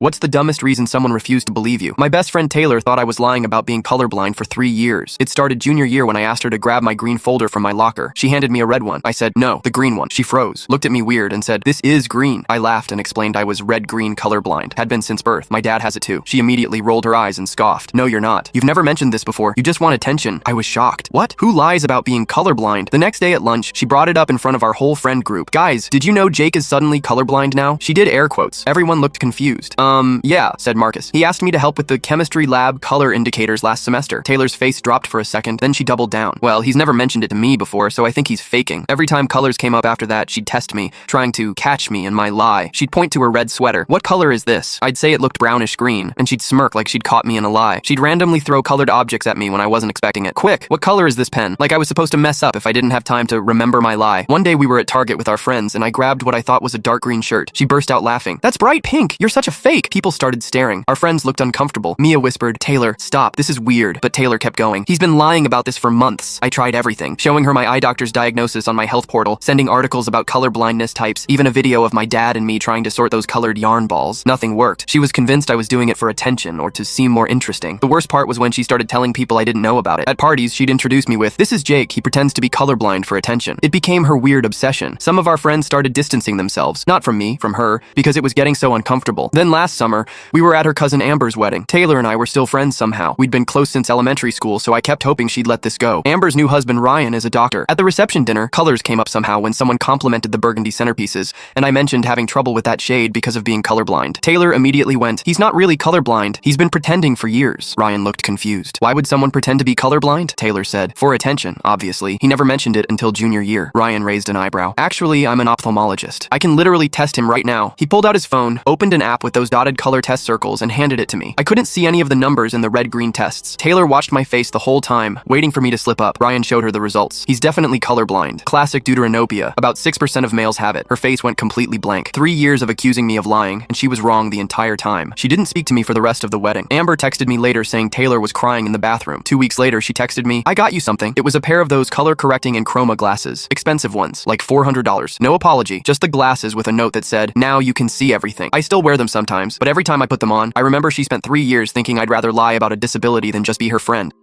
What's the dumbest reason someone refused to believe you? My best friend Taylor thought I was lying about being colorblind for 3 years. It started junior year when I asked her to grab my green folder from my locker. She handed me a red one. I said, no, the green one. She froze, looked at me weird and said, this is green. I laughed and explained I was red-green colorblind. Had been since birth. My dad has it too. She immediately rolled her eyes and scoffed. No, you're not. You've never mentioned this before. You just want attention. I was shocked. What? Who lies about being colorblind? The next day at lunch, she brought it up in front of our whole friend group. Guys, did you know Jake is suddenly colorblind now? She did air quotes. Everyone looked confused. Yeah, said Marcus. He asked me to help with the chemistry lab color indicators last semester. Taylor's face dropped for a second, then she doubled down. Well, he's never mentioned it to me before, so I think he's faking. Every time colors came up after that, she'd test me, trying to catch me in my lie. She'd point to her red sweater. What color is this? I'd say it looked brownish green, and she'd smirk like she'd caught me in a lie. She'd randomly throw colored objects at me when I wasn't expecting it. Quick, what color is this pen? Like I was supposed to mess up if I didn't have time to remember my lie. One day we were at Target with our friends, and I grabbed what I thought was a dark green shirt. She burst out laughing. That's bright pink! You're such a fake! People started staring. Our friends looked uncomfortable. Mia whispered, Taylor, stop, this is weird. But Taylor kept going. He's been lying about this for months. I tried everything. Showing her my eye doctor's diagnosis on my health portal, sending articles about color blindness types, even a video of my dad and me trying to sort those colored yarn balls. Nothing worked. She was convinced I was doing it for attention or to seem more interesting. The worst part was when she started telling people I didn't know about it. At parties, she'd introduce me with, this is Jake, he pretends to be colorblind for attention. It became her weird obsession. Some of our friends started distancing themselves. Not from me, from her, because it was getting so uncomfortable. Then last summer, we were at her cousin Amber's wedding. Taylor and I were still friends somehow. We'd been close since elementary school, so I kept hoping she'd let this go. Amber's new husband Ryan is a doctor. At the reception dinner, colors came up somehow when someone complimented the burgundy centerpieces, and I mentioned having trouble with that shade because of being colorblind. Taylor immediately went, he's not really colorblind, he's been pretending for years. Ryan looked confused. Why would someone pretend to be colorblind? Taylor said. For attention, obviously. He never mentioned it until junior year. Ryan raised an eyebrow. Actually, I'm an ophthalmologist. I can literally test him right now. He pulled out his phone, opened an app with those dotted color test circles, and handed it to me. I couldn't see any of the numbers in the red-green tests. Taylor watched my face the whole time, waiting for me to slip up. Ryan showed her the results. He's definitely colorblind. Classic deuteranopia. About 6% of males have it. Her face went completely blank. 3 years of accusing me of lying, and she was wrong the entire time. She didn't speak to me for the rest of the wedding. Amber texted me later saying Taylor was crying in the bathroom. 2 weeks later, she texted me, I got you something. It was a pair of those color-correcting and chroma glasses. Expensive ones, like $400. No apology, just the glasses with a note that said, now you can see everything. I still wear them sometimes, but every time I put them on, I remember she spent 3 years thinking I'd rather lie about a disability than just be her friend.